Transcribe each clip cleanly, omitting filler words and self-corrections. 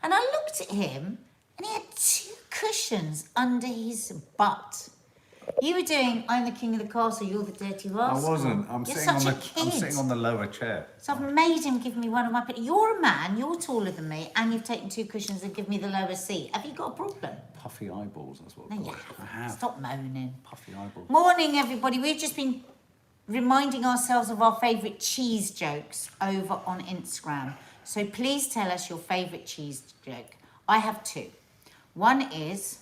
And I looked at him and he had 2 cushions under his butt. You were doing I'm the king of the castle, you're the dirty rascal. I wasn't. I'm sitting on the lower chair. So I've made him give me one of my... You're a man, you're taller than me, and you've taken 2 cushions and give me the lower seat. Have you got a problem? Puffy eyeballs, that's what I have. Stop moaning. Puffy eyeballs. Morning, everybody. We've just been reminding ourselves of our favourite cheese jokes over on Instagram. So please tell us your favourite cheese joke. I have 2. One is...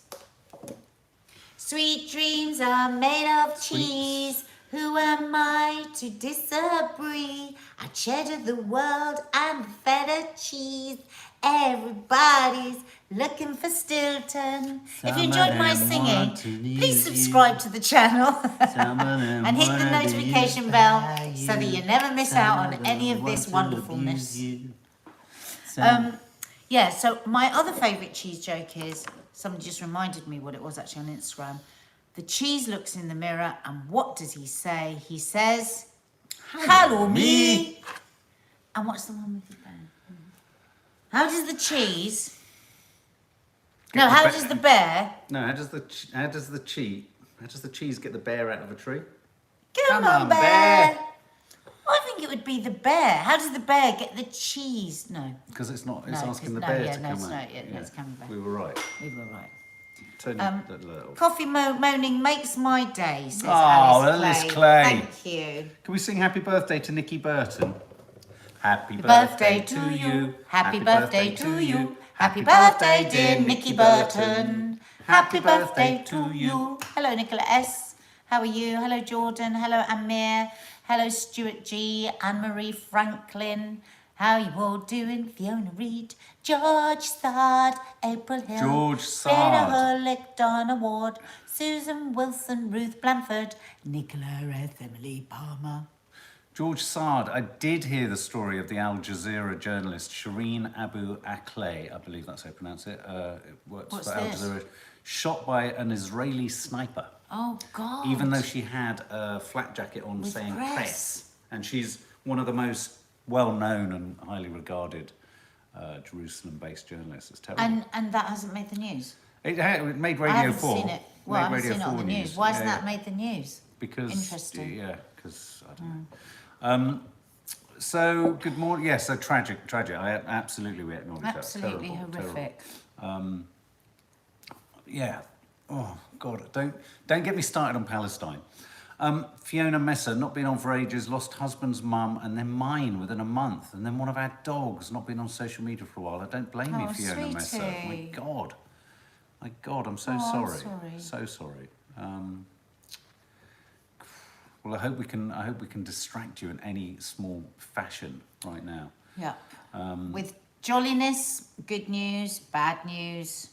Sweet dreams are made of cheese. Who am I to disagree? I cheddar the world and feta cheese. Everybody's looking for Stilton. If you enjoyed my singing, please subscribe to the channel and hit the notification bell so that you never miss out on any of this wonderfulness. Yeah, so my other favourite cheese joke is, somebody just reminded me what it was actually on Instagram. The cheese looks in the mirror and what does he say? He says, hello me. And what's the one with the bear? How does the cheese... No, how does the bear... No, how does the cheese get the bear out of a tree? Come on, bear. I think it would be the bear. How does the bear get the cheese? No. Because it's not. It's asking the bear to come out. No, it's coming back. We were right. We were right. Turn that little. Coffee moaning makes my day, says Alice Clay. Thank you. Can we sing happy birthday to Nikki Burton? Happy birthday to you. Happy birthday to you. Happy birthday, dear Nikki Burton. Happy birthday to you. Hello, Nicola S. How are you? Hello, Jordan. Hello, Amir. Hello, Stuart G. Anne-Marie Franklin. How you all doing? Fiona Reid. George Sard. April Hill. George Sard. Rena Hurlick. Donna Ward. Susan Wilson. Ruth Blanford. Nicola S. Emily Palmer. George Sard. I did hear the story of the Al Jazeera journalist Shireen Abu Akleh, I believe that's how you pronounce it. It works What's for Al this? Jazeera. Shot by an Israeli sniper. Oh, God. Even though she had a flat jacket on With saying press. press. And she's one of the most well-known and highly regarded Jerusalem-based journalists. It's terrible. And that hasn't made the news? It made I Radio haven't 4. seen it. Well, I haven't seen it on the news. Why hasn't that Yeah. made the news? Because Interesting. Yeah, because I don't know. So good morning. Yeah, so tragic. I absolutely we acknowledge that. Absolutely Terrible, horrific. terrible. Yeah. Oh God, don't get me started on Palestine. Fiona Messer, not been on for ages, lost husband's mum, and then mine within a month, and then one of our dogs, not been on social media for a while. I don't blame you, Fiona sweetie. Messer. My God, I'm so sorry. So sorry. Well, I hope we can distract you in any small fashion right now. Yeah. With jolliness, good news, bad news,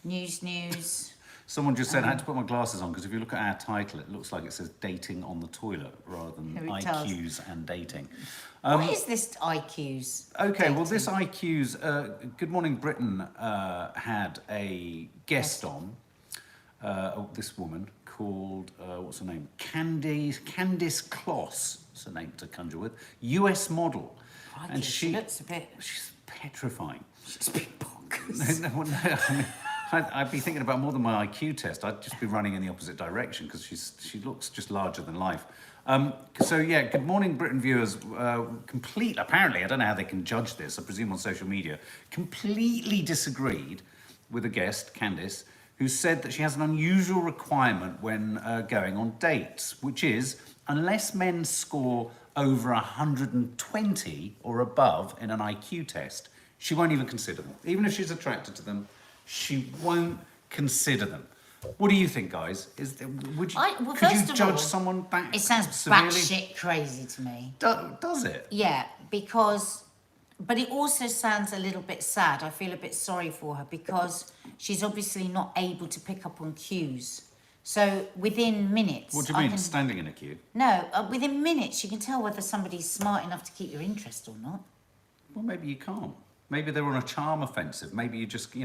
news. Someone just said I had to put my glasses on because if you look at our title, it looks like it says dating on the toilet rather than IQs and dating. What is this IQs? Okay, dating? well, this IQs, Good Morning Britain had a guest on, this woman called, what's her name? Candice Kloss, that's her name to conjure with, US model. Crikey, And she looks a bit... She's petrifying. She's a bit bonkers. No, I mean, I'd be thinking about more than my IQ test. I'd just be running in the opposite direction because she looks just larger than life. So yeah, Good Morning Britain viewers, apparently, I don't know how they can judge this, I presume on social media, completely disagreed with a guest, Candice, who said that she has an unusual requirement when going on dates, which is, unless men score over 120 or above in an IQ test, she won't even consider them. Even if she's attracted to them, she won't consider them. What do you think, guys? Could you judge someone that it sounds severely? batshit crazy to me. Does it? Yeah, but it also sounds a little bit sad. I feel a bit sorry for her because she's obviously not able to pick up on cues. So within minutes... What do you mean, standing in a queue? No, within minutes you can tell whether somebody's smart enough to keep your interest or not. Well, maybe you can't. Maybe they're on a charm offensive. Maybe you just,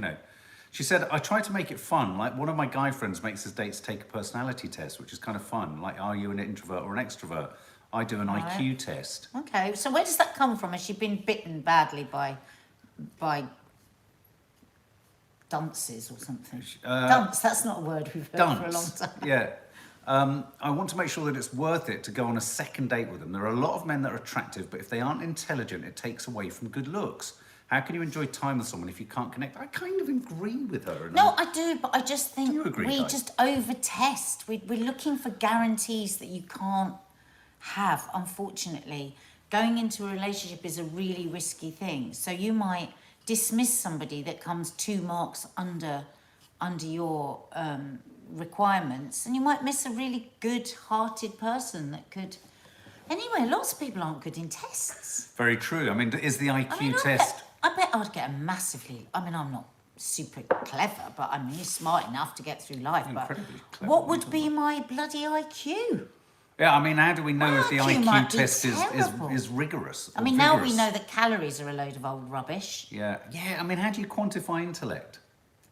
She said, I try to make it fun. Like, one of my guy friends makes his dates take a personality test, which is kind of fun. Like, are you an introvert or an extrovert? I do an IQ test. Okay, so where does that come from? Has she been bitten badly by dunces or something. Dunce, that's not a word we've heard for a long time. Yeah. I want to make sure that it's worth it to go on a second date with them. There are a lot of men that are attractive, but if they aren't intelligent, it takes away from good looks. How can you enjoy time with someone if you can't connect? I kind of agree with her. No, I do, but I just think Do you agree, we Di? just over-test. We're looking for guarantees that you can't have, unfortunately. Going into a relationship is a really risky thing. So you might dismiss somebody that comes 2 marks under your requirements, and you might miss a really good-hearted person that could... Anyway, lots of people aren't good in tests. Very true. I mean, is the IQ test... I bet I'd get a massively... I mean, I'm not super clever, but I mean, you're smart enough to get through life. Incredibly But clever, what would be my bloody IQ? Yeah, I mean, how do we know if the IQ might IQ be test terrible. is rigorous? I or mean, now we vigorous? know that calories are a load of old rubbish. Yeah. I mean, how do you quantify intellect?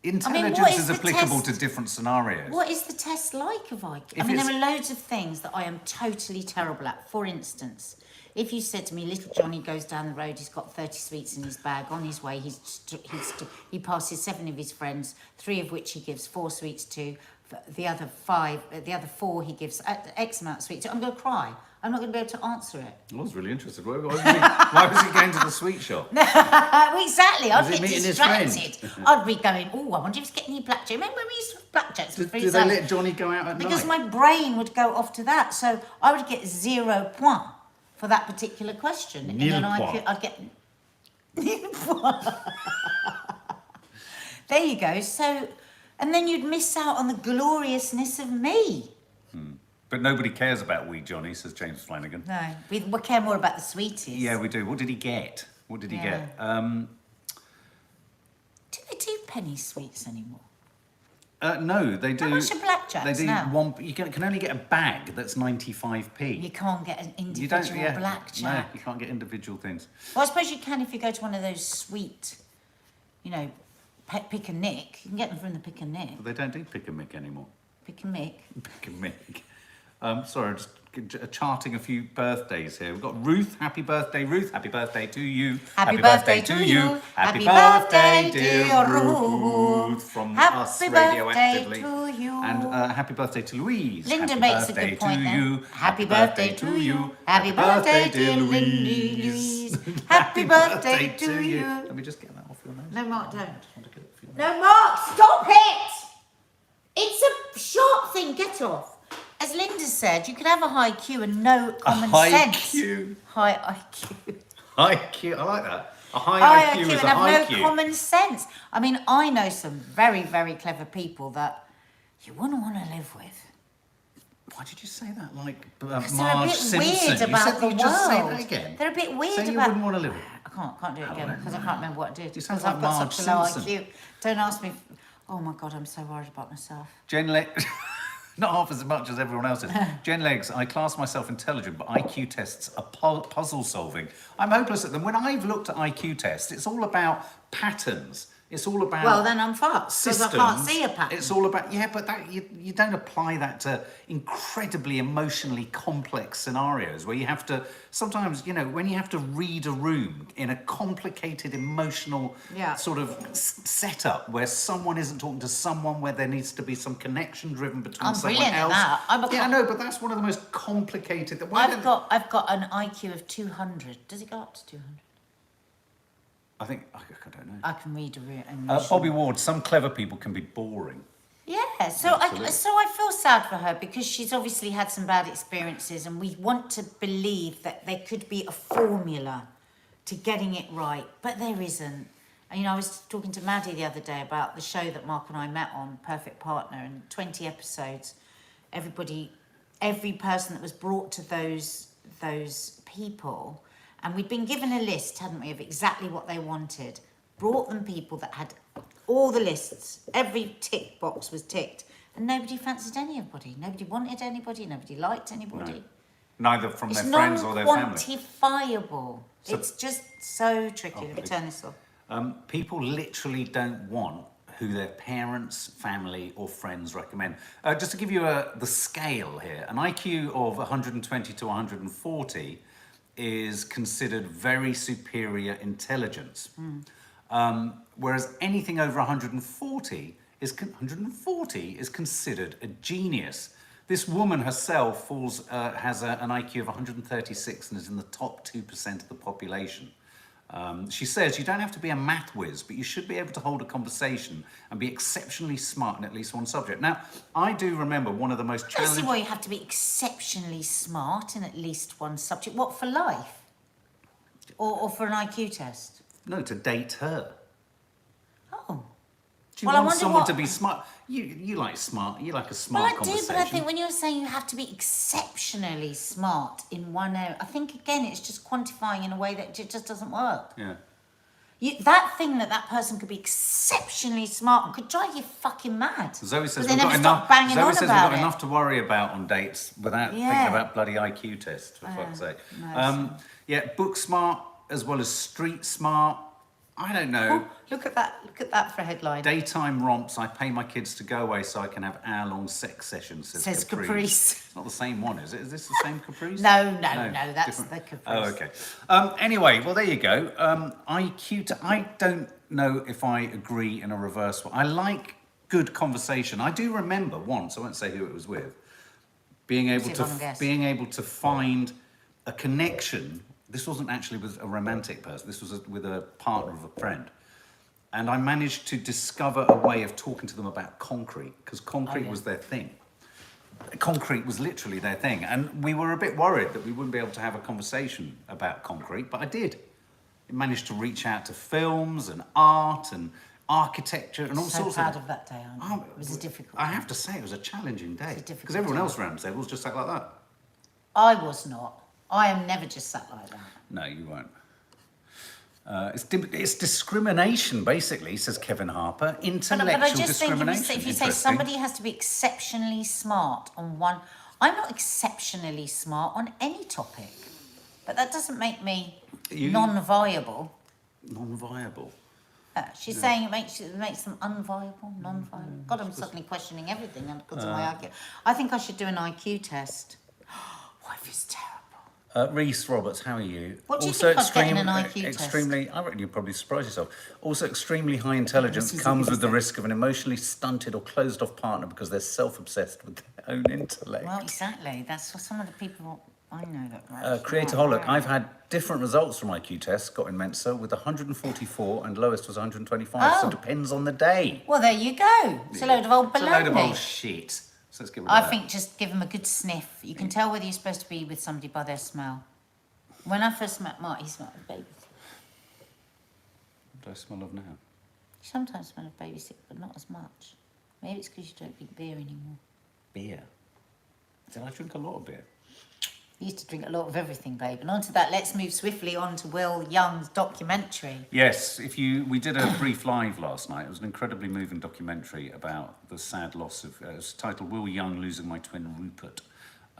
what Intelligence is is the applicable test? to different scenarios. What is the test like of IQ? I If mean, there it's- are loads of things that I am totally terrible at. For instance, if you said to me, little Johnny goes down the road, he's got 30 sweets in his bag, on his way, he passes 7 of his friends, 3 of which he gives 4 sweets to, the other 4 he gives X amount of sweets to, I'm going to cry. I'm not going to be able to answer it. I was really interested. Why was he going to the sweet shop? Exactly, I'd Was he get meeting his friend? distracted. I'd be going, oh, I wonder if he's getting any blackjack. Remember when we used to have blackjacks? Do they let Johnny go out at Because night? my brain would go off to that. So I would get 0 point for that particular question. Nil and then point. I'd get... Nil point. There you go. So, and then you'd miss out on the gloriousness of me. But nobody cares about wee Johnny, says James Flanagan. No, we care more about the sweeties. Yeah, we do. What did he get? What did he Yeah. get? Do they do penny sweets anymore? No, they do. How much are blackjacks They do now? one. You can only get a bag that's 95p. You can't get an You don't. individual Yeah, blackjack. no, you can't get individual things. Well, I suppose you can if you go to one of those sweet, pick and nick. You can get them from the pick and nick. But they don't do pick and mick anymore. Pick and mick. Pick and mick. Sorry, I'm just charting a few birthdays here. We've got Ruth. Happy birthday, Ruth. Happy birthday to you. Happy birthday to you. Happy Happy birthday, birthday, dear dear Ruth. Ruth. From Happy us, birthday Radioactively. to you. And happy birthday to Louise. Linda happy makes a birthday good point to then. you. Happy birthday to you. Happy birthday, dear Louise. Happy birthday to you. Let me just get that off your nose. No, Mark, don't. I just want to get it off your nose. No, Mark, stop it! It's a sharp thing, get off. As Linda said, you can have a high Q and no common high sense. Q. High IQ. High Q. I like that. A high High IQ IQ is and a high have Q. no common sense. I mean, I know some very, very clever people that you wouldn't want to live with. Why did you say that? Like Because Marge they're a bit Simpson. weird You about said the you just say world. that again. They're a bit weird Say you about... wouldn't want to live with. I can't do it Oh, again no, because I no. can't remember what I did. You sound Because like I've got Marge such a low Simpson. IQ. Don't ask me... Oh my God, I'm so worried about myself. Jen Legs, not half as much as everyone else's. Jen Legs, I class myself intelligent, but IQ tests are puzzle solving. I'm hopeless at them. When I've looked at IQ tests, it's all about patterns. It's all about Well, then I'm fucked because I can't systems. see a pattern. It's all about, but that you don't apply that to incredibly emotionally complex scenarios where you have to, sometimes, when you have to read a room in a complicated emotional sort of setup where someone isn't talking to someone, where there needs to be some connection driven between I'm someone brilliant at else. that. I know, but that's one of the most complicated. I've got an IQ of 200. Does it go up to 200? I think, I don't know. I can read a room. Bobby Ward, some clever people can be boring. Yeah, so I feel sad for her because she's obviously had some bad experiences, and we want to believe that there could be a formula to getting it right, but there isn't. And, I was talking to Maddie the other day about the show that Mark and I met on, Perfect Partner, and 20 episodes. Every person that was brought to those people, and we'd been given a list, hadn't we, of exactly what they wanted. Brought them people that had all the lists. Every tick box was ticked. And nobody fancied anybody. Nobody wanted anybody. Nobody liked anybody. No. Neither from It's their friends or their family. non-quantifiable. It's just so tricky. Let me turn this off. People literally don't want who their parents, family or friends recommend. Just to give you the scale here, an IQ of 120 to 140 is considered very superior intelligence. Whereas anything over 140 is considered a genius. This woman herself has an IQ of 136 and is in the top 2% of the population. She says you don't have to be a math whiz, but you should be able to hold a conversation and be exceptionally smart in at least one subject. Now, I do remember one of the most I challenging... see why you have to be exceptionally smart in at least one subject. What, for life? Or for an IQ test? No, to date her. Oh. Do you want someone to be smart? You like smart. You like a smart conversation. Well, I do, but I think when you're saying you have to be exceptionally smart in one area, I think, again, it's just quantifying in a way that just doesn't work. Yeah. That thing that person could be exceptionally smart and could drive you fucking mad. Zoe says we've we've got enough to worry about on dates without thinking about bloody IQ tests, for fuck's sake. No, yeah, book smart as well as street smart. I don't know. Oh, look at that for a headline. Daytime romps. I pay my kids to go away so I can have hour-long sex sessions, says Caprice. It's not the same one, is it? Is this the same Caprice? No, that's different. The Caprice. Oh, okay. Anyway, well, there you go. I don't know if I agree in a reverse way. I like good conversation. I do remember once, I won't say who it was with, being able to find a connection. This wasn't actually with a romantic person. This was with a partner of a friend. And I managed to discover a way of talking to them about concrete, because concrete was their thing. Concrete was literally their thing. And we were a bit worried that we wouldn't be able to have a conversation about concrete, but I did. I managed to reach out to films and art and architecture and all sorts of... So proud of that day, aren't you? It was a difficult day. I have to say, it was a challenging day. Because everyone else around the table was just like that. I was not. I am never just sat like that. No, you won't. It's discrimination, basically, says Kevin Harper. Intellectual but I just discrimination. Think if you say somebody has to be exceptionally smart on one... I'm not exceptionally smart on any topic. But that doesn't make me non-viable. Non-viable? She's saying it makes them unviable, non-viable. God, I'm suddenly questioning everything because of my IQ. I think I should do an IQ test. What if it's terrible? Reese Roberts, how are you? What do you think I'd get in an IQ test? I reckon you'd probably surprise yourself. Also, extremely high intelligence comes with the risk of an emotionally stunted or closed-off partner because they're self-obsessed with their own intellect. Well, exactly. That's what some of the people I know that... Creatorholic, I've had different results from IQ tests, got in Mensa, with 144 and lowest was 125, so it depends on the day. Well, there you go. It's a load of old baloney. It's a load of old shit. So let's get rid of I think just give them a good sniff. You can tell whether you're supposed to be with somebody by their smell. When I first met Mark, he smelled of baby sick. What do I smell of now? You sometimes smell of baby sick, but not as much. Maybe it's because you don't drink beer anymore. Beer? Did I drink a lot of beer? You used to drink a lot of everything, babe. And on to that, let's move swiftly on to Will Young's documentary. Yes, we did a brief live last night. It was an incredibly moving documentary about the sad loss of... it's titled Will Young Losing My Twin Rupert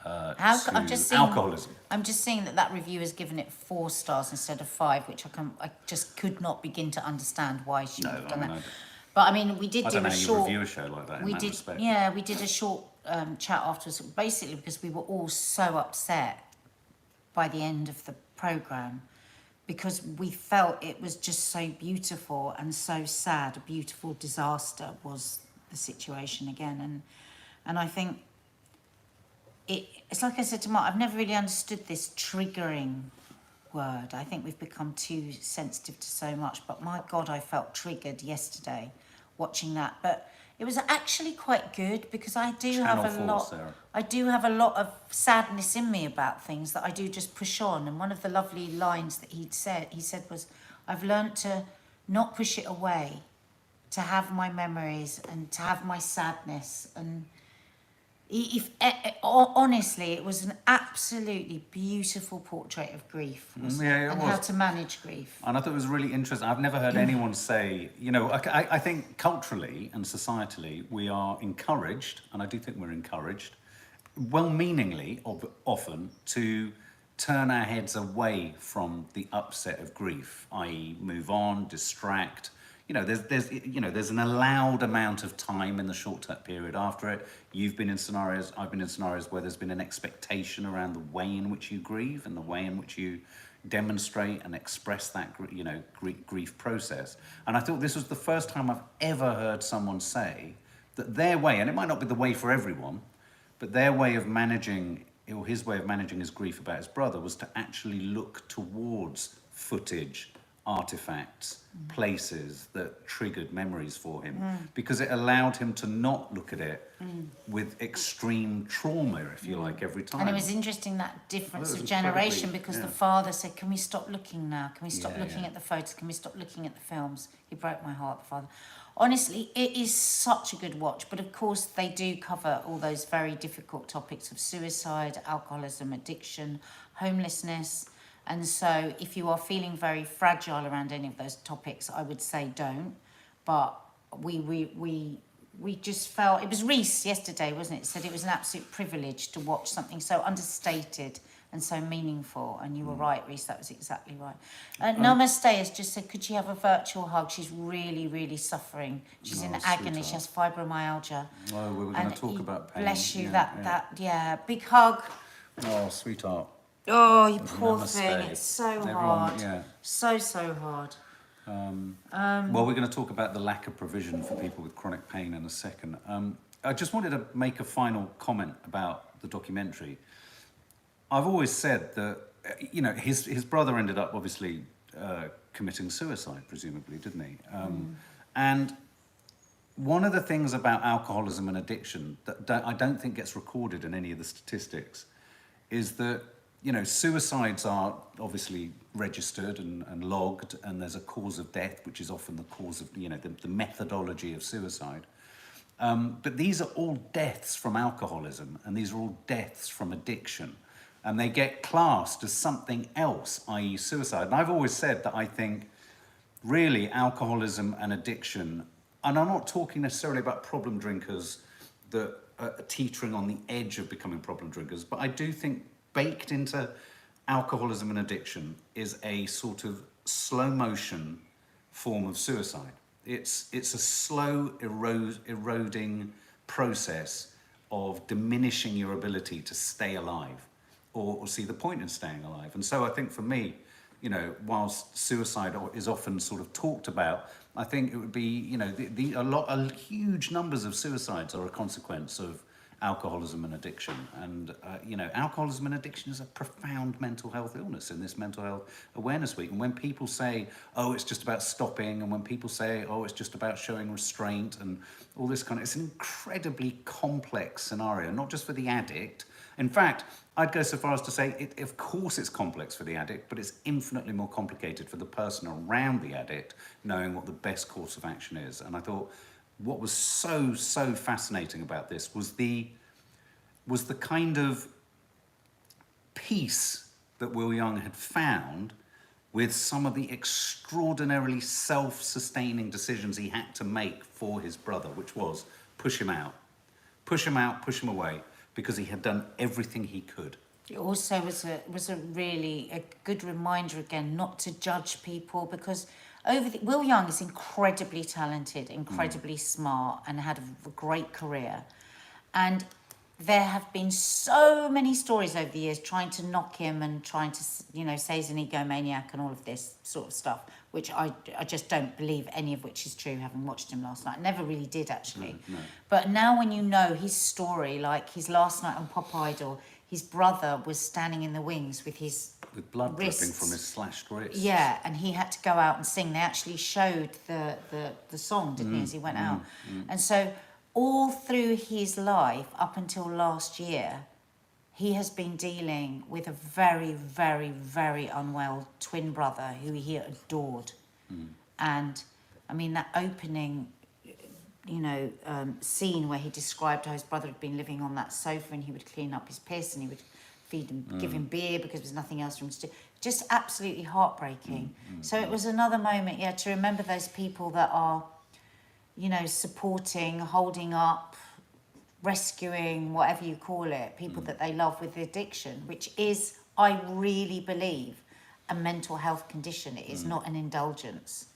to alcoholism. I'm just seeing that review has given it 4 stars instead of 5, which I just could not begin to understand why she would have done that. But I mean, we did do a short... review a show like that in that respect. Yeah, we did a short chat afterwards, basically because we were all so upset by the end of the programme, because we felt it was just so beautiful and so sad. A beautiful disaster was the situation again, and I think it's like I said to Mark, I've never really understood this triggering word. I think we've become too sensitive to so much, but my God, I felt triggered yesterday watching that. But it was actually quite good, because I do have a lot of sadness in me about things that I do just push on. And one of the lovely lines that he said was, I've learnt to not push it away, to have my memories and to have my sadness. And honestly, it was an absolutely beautiful portrait of grief, and how to manage grief. And I thought it was really interesting. I've never heard anyone say, I think culturally and societally we are encouraged, and I do think we're encouraged, well-meaningly often, to turn our heads away from the upset of grief, i.e. move on, distract. There's an allowed amount of time in the short-term period after it. You've been in scenarios, I've been in scenarios where there's been an expectation around the way in which you grieve and the way in which you demonstrate and express that, grief process. And I thought this was the first time I've ever heard someone say that their way, and it might not be the way for everyone, but their way of managing, or his way of managing his grief about his brother, was to actually look towards footage, artifacts, places that triggered memories for him, because it allowed him to not look at it with extreme trauma, if you like, every time. And it was interesting, that difference Well, of it was generation, incredibly- because yeah. the father said, can we stop looking now? Can we stop Yeah, looking yeah. at the photos? Can we stop looking at the films? He broke my heart, the father. Honestly, it is such a good watch, but of course they do cover all those very difficult topics of suicide, alcoholism, addiction, homelessness. And so if you are feeling very fragile around any of those topics, I would say don't. But we just felt, it was Reese yesterday, wasn't it? Said it was an absolute privilege to watch something so understated and so meaningful. And you were right, Reese, that was exactly right. Namaste has just said, could she have a virtual hug? She's really, really suffering. She's in agony. sweetheart. She has fibromyalgia. Oh, we were going to talk about pain. Bless you, Yeah, big hug. Oh, sweetheart. Oh, you poor Namaste. thing. It's so Everyone, hard. yeah. So hard. Well, we're going to talk about the lack of provision for people with chronic pain in a second. I just wanted to make a final comment about the documentary. I've always said that, his brother ended up obviously committing suicide, presumably, didn't he? And one of the things about alcoholism and addiction that I don't think gets recorded in any of the statistics is that, suicides are obviously registered and logged, and there's a cause of death, which is often the cause of, the methodology of suicide. But these are all deaths from alcoholism, and these are all deaths from addiction. And they get classed as something else, i.e. suicide. And I've always said that I think really alcoholism and addiction, and I'm not talking necessarily about problem drinkers that are teetering on the edge of becoming problem drinkers, but I do think baked into alcoholism and addiction is a sort of slow motion form of suicide. It's a slow eroding process of diminishing your ability to stay alive or see the point in staying alive. And so I think for me, whilst suicide is often sort of talked about, I think it would be, huge numbers of suicides are a consequence of alcoholism and addiction. And, alcoholism and addiction is a profound mental health illness in this Mental Health Awareness Week. And when people say, oh, it's just about stopping, and when people say, oh, it's just about showing restraint and all this it's an incredibly complex scenario, not just for the addict. In fact, I'd go so far as to say, of course it's complex for the addict, but it's infinitely more complicated for the person around the addict, knowing what the best course of action is. And I thought what was so fascinating about this was the kind of peace that Will Young had found with some of the extraordinarily self-sustaining decisions he had to make for his brother, which was push him out, push him away, because he had done everything he could. It also was a really good reminder again not to judge people, because Will Young is incredibly talented, incredibly smart, and had a great career. And there have been so many stories over the years trying to knock him and trying to, say he's an egomaniac and all of this sort of stuff, which I just don't believe any of which is true, having watched him last night. Never really did, actually. No. But now when you know his story, like his last night on Pop Idol, his brother was standing in the wings with his blood wrists dripping from his slashed wrists. Yeah, and he had to go out and sing. They actually showed the song, didn't he, as he went out. And so all through his life, up until last year, he has been dealing with a very, very, very unwell twin brother who he adored. And, I mean, that opening, scene where he described how his brother had been living on that sofa and he would clean up his piss and he would feed him, give him beer because there was nothing else for him to do. Just absolutely heartbreaking. So it was another moment, to remember those people that are, supporting, holding up, rescuing, whatever you call it, people that they love with addiction, which is, I really believe, a mental health condition. It is not an indulgence.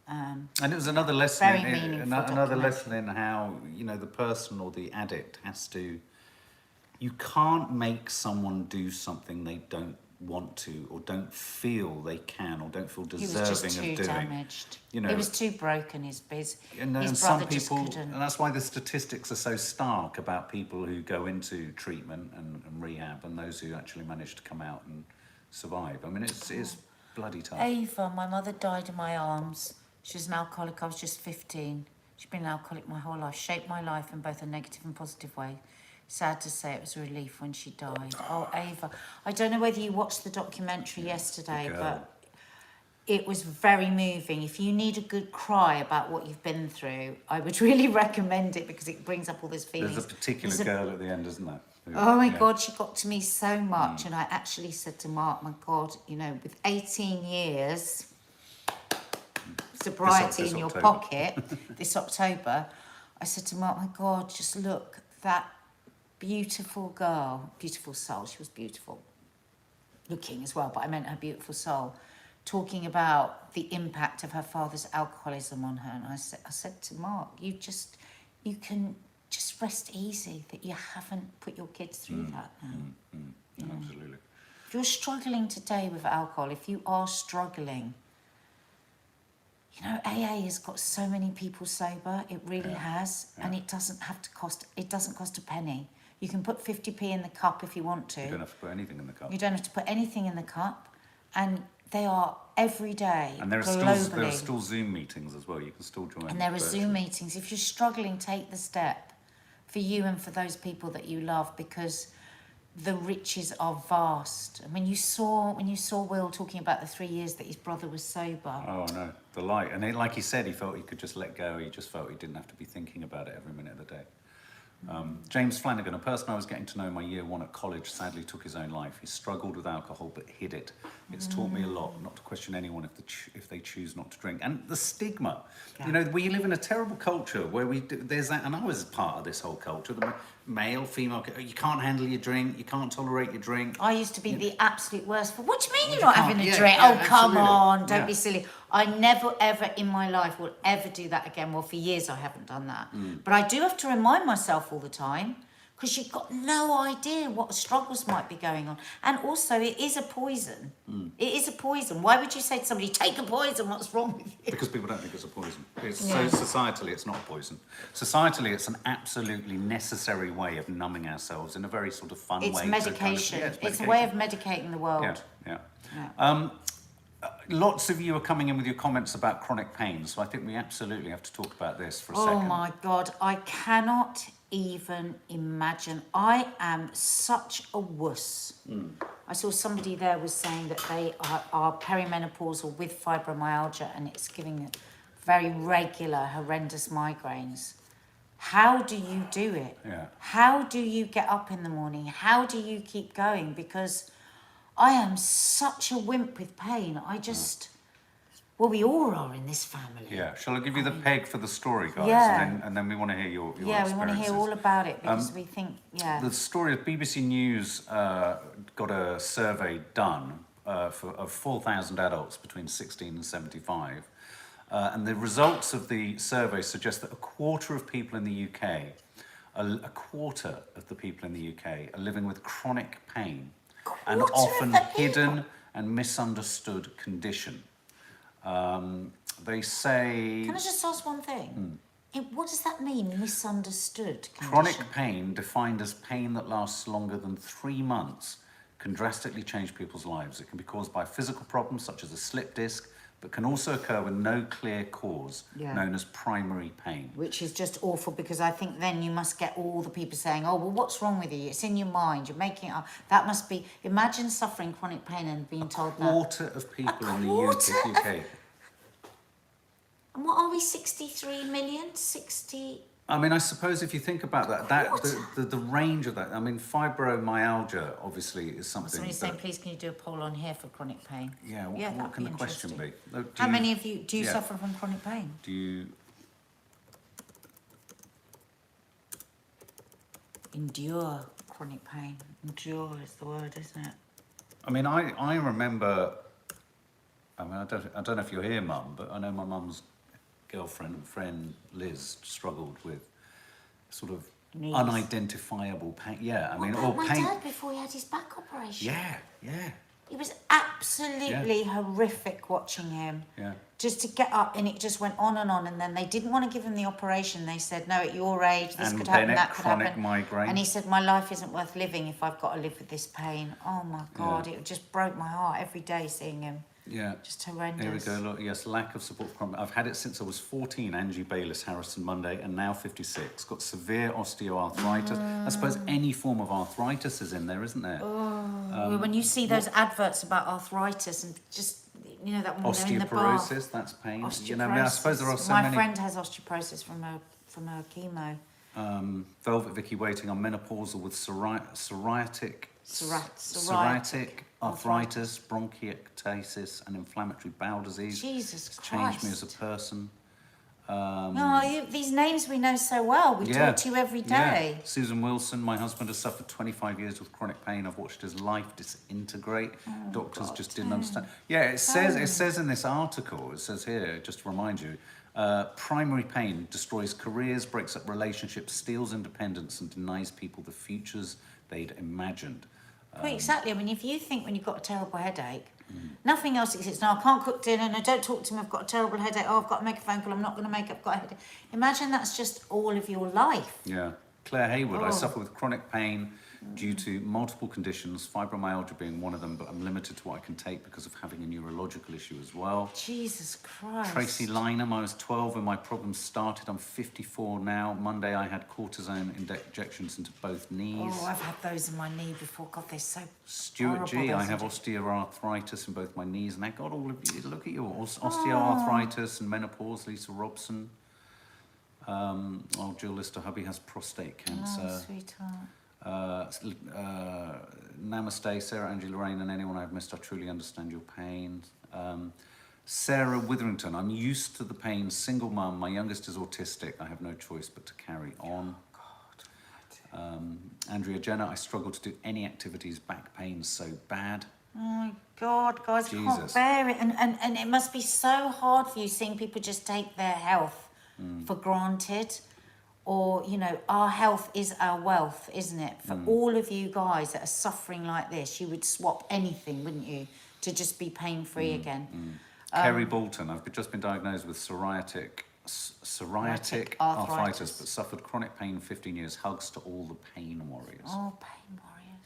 And it was another lesson, Very meaningful another lesson in how, the person or the addict has to, you can't make someone do something they don't want to, or don't feel they can, or don't feel He was deserving just of too doing. damaged. You know, He was too broken. His and brother some just people, couldn't. and that's why the statistics are so stark about people who go into treatment and rehab, and those who actually manage to come out and survive. I mean, it's bloody tough. Ava, my mother died in my arms. She was an alcoholic. I was just 15. She's been an alcoholic my whole life. Shaped my life in both a negative and positive way. Sad to say, it was a relief when she died. Oh, Ava. I don't know whether you watched the documentary yesterday, Girl. but it was very moving. If you need a good cry about what you've been through, I would really recommend it because it brings up all those feelings. There's a particular girl at the end, isn't there? Oh my God, she got to me so much. And I actually said to Mark, my God, you know, with 18 years sobriety This in your October. pocket this October, I said to Mark, my God, just look, that beautiful girl, beautiful soul, she was beautiful looking as well, but I meant her beautiful soul, talking about the impact of her father's alcoholism on her. And I said to Mark, you can just rest easy that you haven't put your kids through that now. Yeah, absolutely. If you're struggling today with alcohol, if you are struggling, you know, AA has got so many people sober. It really has, and it doesn't cost a penny. You can put 50p in the cup if you want to. You don't have to put anything in the cup. You don't have to put anything in the cup, and they are every day And there are globally. still Zoom meetings as well. You can still join. And there are virtually. Zoom meetings. If you're struggling, take the step for you and for those people that you love, because the riches are vast. I mean, when you saw Will talking about the 3 years that his brother was sober. Oh no, the light. And like he said, he felt he could just let go. He just felt he didn't have to be thinking about it every minute of the day. James Flanagan, a person I was getting to know in my year one at college, sadly took his own life. He struggled with alcohol but hid it. It's taught me a lot not to question anyone if they choose not to drink. And the stigma, you know, we live in a terrible culture where there's that, and I was part of this whole culture, the male, female, you can't handle your drink, you can't tolerate your drink. I used to be the absolute worst for, what do you mean you're not can't- having a yeah, drink? yeah, Oh, come absolutely. on, don't Yeah. be silly. I never, ever in my life will ever do that again. Well, for years I haven't done that. But I do have to remind myself all the time, because you've got no idea what struggles might be going on. And also, it is a poison. It is a poison. Why would you say to somebody, take a poison, what's wrong with you? Because people don't think it's a poison. Yeah. So societally, it's not a poison. Societally, it's an absolutely necessary way of numbing ourselves in a very sort of fun It's way. medication. It's It's a way of medicating the world. Yeah, yeah. Lots of you are coming in with your comments about chronic pain, so I think we absolutely have to talk about this for a second. Oh my God, I cannot even imagine. I am such a wuss. I saw somebody there was saying that they are perimenopausal with fibromyalgia, and it's giving them very regular, horrendous migraines. How do you do it? Yeah. How do you get up in the morning? How do you keep going? Because I am such a wimp with pain. Well, we all are in this family. Yeah, shall I give you the peg for the story, guys? Yeah. And then we want to hear your Yeah, we want to hear experiences. all about it because we think, The story of BBC News got a survey done of 4,000 adults between 16 and 75. And the results of the survey suggest that a quarter of people in the UK, a quarter of the people in the UK are living with chronic pain, an Quarter of often the people? hidden and misunderstood condition. They say Can I just ask one thing? What does that mean, misunderstood condition? chronic pain, defined as pain that lasts longer than 3 months, can drastically change people's lives. It can be caused by physical problems such as a slip disc, but can also occur with no clear cause, known as primary pain. Which is just awful, because I think then you must get all the people saying, oh, well, what's wrong with you? It's in your mind, you're making it up. That must be, imagine suffering chronic pain and being told that. Quarter of people in the quarter UK. And what are we, 63 million? 60... I mean, I suppose if you think about the range of that, I mean, fibromyalgia obviously is something Somebody's saying, that, please, can you do a poll on here for chronic pain? yeah, what that'd can be the question be? interesting. Look, How many of you, do you yeah. suffer from chronic pain? Do you, Endure chronic pain. Endure is the word, isn't it? I mean, I remember, I mean, I don't know if you're here, Mum, but I know my mum's girlfriend and friend Liz struggled with sort of Knees. unidentifiable pain. Yeah, I mean, What or about my pain. dad before he had his back operation? Yeah, yeah. It was absolutely horrific watching him. Yeah. Just to get up, and it just went on, and then they didn't want to give him the operation. They said, no, at your age, this And could happen, Bennett, that could chronic happen. migraine. And he said, my life isn't worth living if I've got to live with this pain. Oh my God, it just broke my heart every day seeing him. Yeah. Just horrendous. Here we go. Look, yes, lack of support from. I've had it since I was 14. Angie Bayliss, Harrison Monday, and now 56. Got severe osteoarthritis. I suppose any form of arthritis is in there, isn't there? Well, when you see those adverts about arthritis and just, you know, that one they're in the bath. Osteoporosis, that's pain. Osteoporosis. You know, I mean, I suppose there are so my many. friend has osteoporosis from her chemo. Velvet Vicky waiting on menopausal with psoriatic arthritis, bronchiectasis, and inflammatory bowel disease. Jesus It's Christ. changed me as a person. These names we know so well. We talk to you every day. Yeah. Susan Wilson, my husband has suffered 25 years with chronic pain. I've watched his life disintegrate. Doctors just didn't understand. Yeah, it says in this article, it says here, just to remind you, primary pain destroys careers, breaks up relationships, steals independence, and denies people the futures they'd imagined. Well, exactly. I mean, if you think when you've got a terrible headache, nothing else exists. No, I can't cook dinner. No, don't talk to me. I've got a terrible headache. Oh, I've got to make a phone call. I'm not going to make it. I've got a headache. Imagine that's just all of your life. Yeah. Claire Haywood, I suffer with chronic pain due to multiple conditions, fibromyalgia being one of them, but I'm limited to what I can take because of having a neurological issue as well. Jesus Christ. Tracy Lynham, I was 12 when my problems started. I'm 54 now. Monday I had cortisone injections into both knees. Oh, I've had those in my knee before. God, they're so Stuart horrible, G, I those have osteoarthritis in both my knees. And I got all of you. Look at yours. Osteoarthritis and menopause. Lisa Robson. Jill Lister, hubby has prostate cancer. Oh, sweetheart. Namaste, Sarah, Angie, Lorraine, and anyone I've missed. I truly understand your pain. Sarah Witherington, I'm used to the pain. Single mum. My youngest is autistic. I have no choice but to carry on. Andrea Jenner, I struggle to do any activities. Back pain so bad. Oh my God, guys, I can't bear it. And it must be so hard for you seeing people just take their health for granted. Or, you know, our health is our wealth, isn't it? For all of you guys that are suffering like this, you would swap anything, wouldn't you, to just be pain-free again. Kerry Bolton, I've just been diagnosed with psoriatic arthritis, but suffered chronic pain 15 years. Hugs to all the pain warriors. Oh, pain warriors.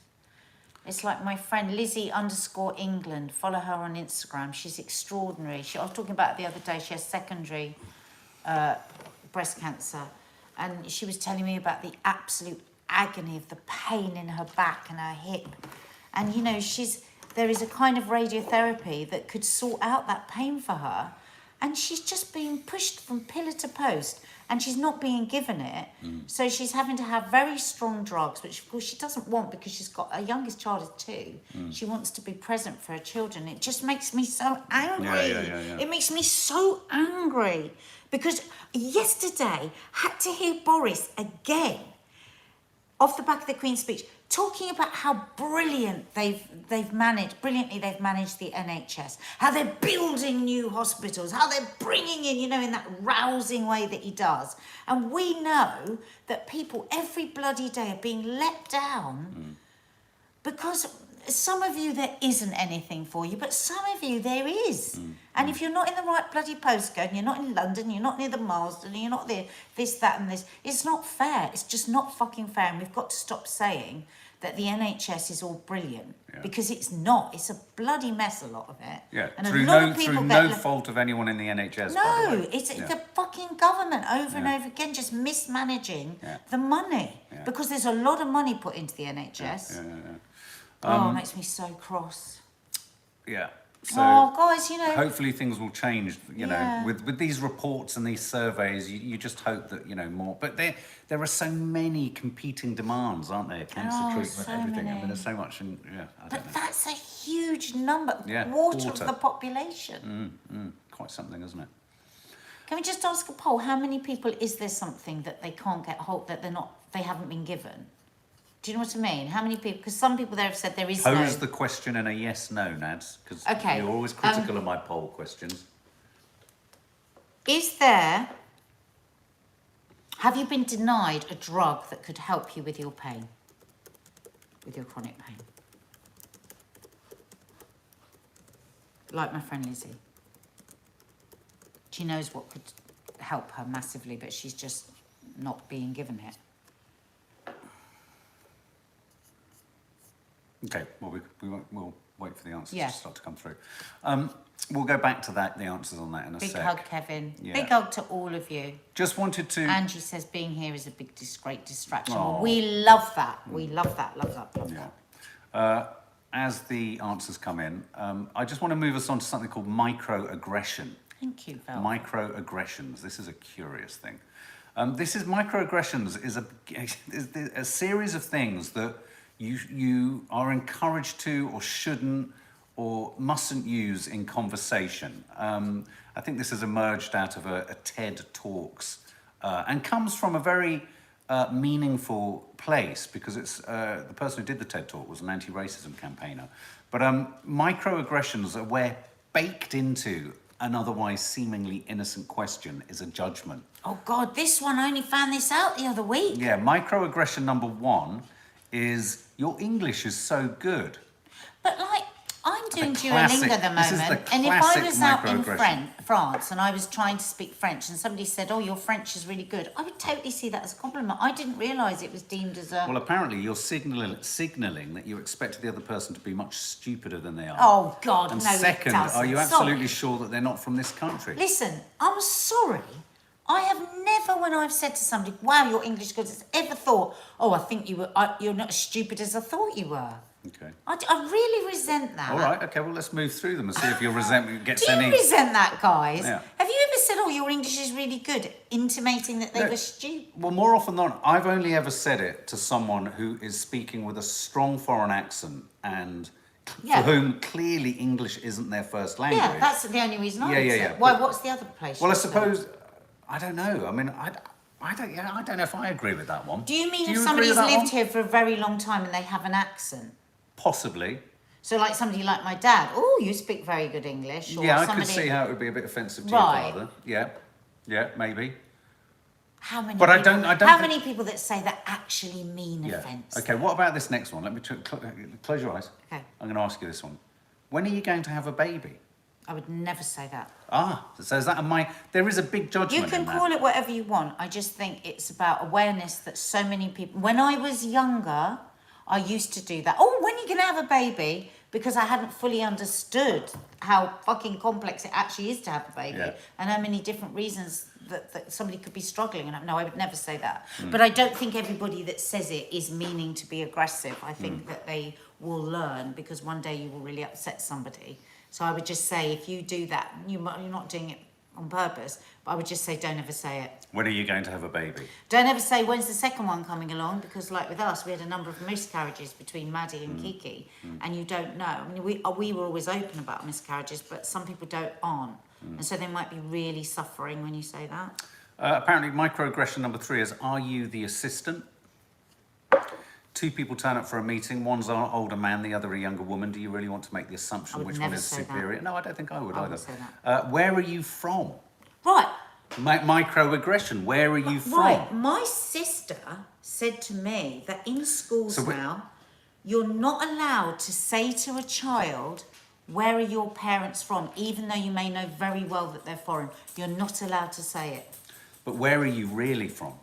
It's like my friend Lizzie_England. Follow her on Instagram. She's extraordinary. I was talking about it the other day. She has secondary breast cancer. And she was telling me about the absolute agony of the pain in her back and her hip. And, you know, there is a kind of radiotherapy that could sort out that pain for her. And she's just being pushed from pillar to post. And she's not being given it. So she's having to have very strong drugs, which, of course, she doesn't want because she's got... Her youngest child is 2. She wants to be present for her children. It just makes me so angry. Yeah. It makes me so angry. Because yesterday, had to hear Boris again, off the back of the Queen's speech, talking about how brilliantly they've managed the NHS, how they're building new hospitals, how they're bringing in, you know, in that rousing way that he does. And we know that people every bloody day are being let down because some of you there isn't anything for you, but some of you there is. And if you're not in the right bloody postcode, and you're not in London, you're not near the Marsden, and you're not there, this, that, and this, it's not fair. It's just not fucking fair. And we've got to stop saying that the NHS is all brilliant because it's not. It's a bloody mess, a lot of it. Yeah, and through no fault of anyone in the NHS. No, by the way. it's the fucking government over and over again just mismanaging the money because there's a lot of money put into the NHS. It makes me so cross. Yeah. So guys, you know... hopefully things will change, you know, with these reports and these surveys, you just hope that, you know, more... But there are so many competing demands, aren't there? Cancer treatment, so everything. many. I mean, there's so much, and I don't know. But that's a huge number. Yeah, quarter of the population. Quite something, isn't it? Can we just ask a poll? How many people is there something that they can't get hold, that they haven't been given? Do you know what I mean? How many people? Because some people there have said there is Pose the question in a yes/no, Nads, because you're always critical of my poll questions. Have you been denied a drug that could help you with your pain? With your chronic pain? Like my friend Lizzie. She knows what could help her massively, but she's just not being given it. Okay, well, we'll wait for the answers Yeah. to start to come through. We'll go back to that, the answers on that in a Big sec. hug, Kevin. Yeah. Big hug to all of you. Just wanted to... Angie says being here is a big, great distraction. Oh. We love that. We love that, love that, love Yeah. that. As the answers come in, I just want to move us on to something called microaggression. Thank you, Val. Microaggressions. This is a curious thing. This is microaggressions is a series of things that you are encouraged to or shouldn't or mustn't use in conversation. I think this has emerged out of a TED Talks and comes from a very meaningful place because it's the person who did the TED Talk was an anti-racism campaigner. But microaggressions are where baked into an otherwise seemingly innocent question is a judgment. Oh, God, this one, I only found this out the other week. Yeah, microaggression number 1 is your English is so good. But, like, I'm doing The Duolingo classic- at the this is moment, the and if I classic was out in microaggression. France and I was trying to speak French and somebody said, oh, your French is really good, I would totally see that as a compliment. I didn't realise it was deemed as a... Well, apparently you're signalling that you expect the other person to be much stupider than they are. Oh, God, And no, second, it doesn't. are you absolutely Sorry. sure that they're not from this country? Listen, I'm sorry. I have never, when I've said to somebody, wow, your English is good, ever thought, oh, I think you're not as stupid as I thought you were. Okay. I really resent that. All right, okay, well, let's move through them and see if your resentment gets Do you any... resent that, guys? Yeah. Have you ever said, oh, your English is really good, intimating that they No. were stupid? Well, more often than not, I've only ever said it to someone who is speaking with a strong foreign accent and Yeah. for whom clearly English isn't their first language. Yeah, that's the only reason I Yeah, would yeah, say. yeah, Why? but- What's the other place? Well, I you said? suppose... I don't know. I mean, I don't know if I agree with that one. Do you mean Do if you somebody's agree with that lived one? here for a very long time and they have an accent? Possibly. So, like somebody like my dad, oh, you speak very good English. Or Yeah, I somebody... could see how it would be a bit offensive to Right. your father. Yeah, yeah, maybe. How many? But I people, don't How think- many people that say that actually mean Yeah. offence? Okay, what about this next one? Let me close your eyes. Okay. I'm going to ask you this one. When are you going to have a baby? I would never say that. So is that there is a big judgment You can in that. call it whatever you want. I just think it's about awareness that so many people... When I was younger, I used to do that. Oh, when are you going to have a baby? Because I hadn't fully understood how fucking complex it actually is to have a baby. Yeah. And how many different reasons that somebody could be struggling. And no, I would never say that. But I don't think everybody that says it is meaning to be aggressive. I think that they will learn because one day you will really upset somebody. So I would just say, if you do that, you're not doing it on purpose, but I would just say, don't ever say it. When are you going to have a baby? Don't ever say, when's the second one coming along? Because like with us, we had a number of miscarriages between Maddie and Kiki, and you don't know. I mean, we were always open about miscarriages, but some people aren't. And so they might be really suffering when you say that. Apparently, microaggression number 3 is, are you the assistant? 2 people turn up for a meeting. One's an older man, the other a younger woman. Do you really want to make the assumption I would which one never is say that. superior? No, I don't think I would I either. would say that. Where are you from? Right. Microaggression. Where are you from? Right. My sister said to me that in schools So now, you're not allowed to say to a child, where are your parents from? Even though you may know very well that they're foreign. You're not allowed to say it. But where are you really from?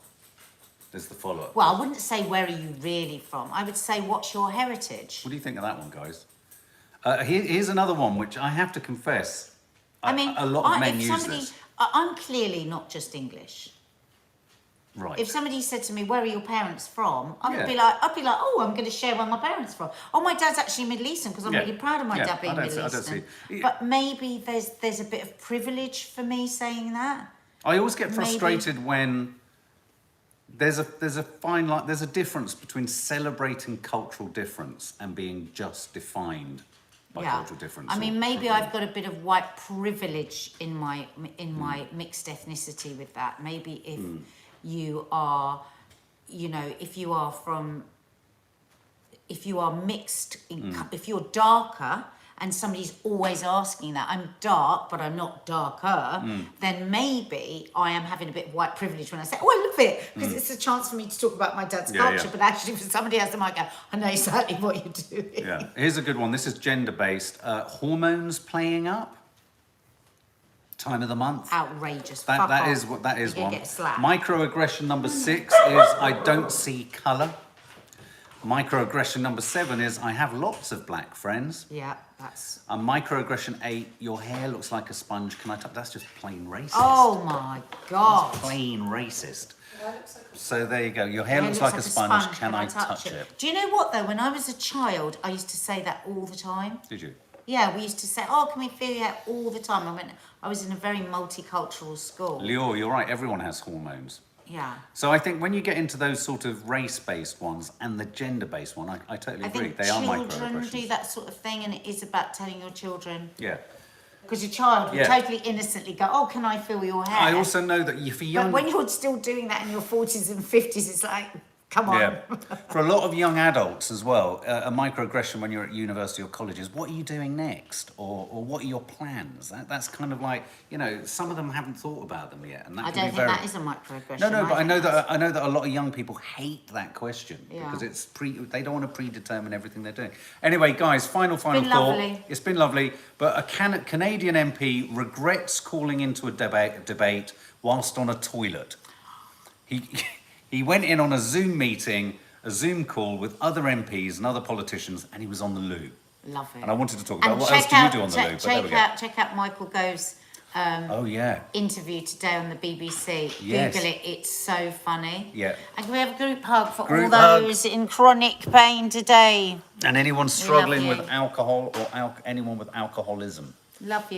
There's the follow-up. Well, I wouldn't say, where are you really from? I would say, what's your heritage? What do you think of that one, guys? Here's another one, which I have to confess, I mean, a lot of men if use somebody, this. I'm clearly not just English. Right. If somebody said to me, where are your parents from? I would Yeah. I'd be like, oh, I'm going to share where my parents from. Oh, my dad's actually Middle Eastern because I'm Yeah. really proud of my Yeah, dad being I don't Middle see- I Eastern. don't see- But maybe there's a bit of privilege for me saying that. I always get Maybe. frustrated when there's a fine line. There's a difference between celebrating cultural difference and being just defined by cultural difference. I mean, or- maybe or- I've got a bit of white privilege in my mixed ethnicity with that. Maybe if you are, if you are mixed, if you're darker and somebody's always asking that, I'm dark, but I'm not darker, then maybe I am having a bit of white privilege when I say, oh, I love it, because it's a chance for me to talk about my dad's culture, but actually for somebody else, they might go, I know exactly what you're doing. Yeah. Here's a good one. This is gender-based. Hormones playing up. Time of the month. Outrageous. That is what that is You're one. gonna get slapped. Microaggression number 6 is I don't see colour. Microaggression number 7 is I have lots of black friends. Yeah, that's... And microaggression 8, your hair looks like a sponge. Can I touch? That's just plain racist. Oh my God. That's plain racist. So there you go. Your hair looks like a sponge. Can I touch it? Do you know what though? When I was a child, I used to say that all the time. Did you? Yeah, we used to say, oh, can we feel your hair all the time? I was in a very multicultural school. Lior, you're right. Everyone has hormones. Yeah. So I think when you get into those sort of race-based ones and the gender-based one, I totally agree. They are children microaggressions. do that sort of thing, and it is about telling your children. Yeah. Because your child will totally innocently go, oh, can I feel your hair? I also know that if a young... But when you're still doing that in your 40s and 50s, it's like, come on. Yeah. For a lot of young adults as well, a microaggression when you're at university or college is, what are you doing next? Or what are your plans? That's kind of like, you know, some of them haven't thought about them yet. And that I can don't be think very... that is a microaggression. No, but I know that a lot of young people hate that question Yeah. because it's they don't want to predetermine everything they're doing. Anyway, guys, final thought. Lovely. It's been lovely, but a Canadian MP regrets calling into a debate whilst on a toilet. He went in on a Zoom meeting, a Zoom call with other MPs and other politicians, and he was on the loo. Love it. And I wanted to talk about And what else do you do on the loo? But there we go. Check out Michael Gove's interview today on the BBC. Yes. Google it, it's so funny. Yeah. And can we have a group hug for Group all hug. those in chronic pain today? And anyone struggling you. with alcohol or anyone with alcoholism. Love you.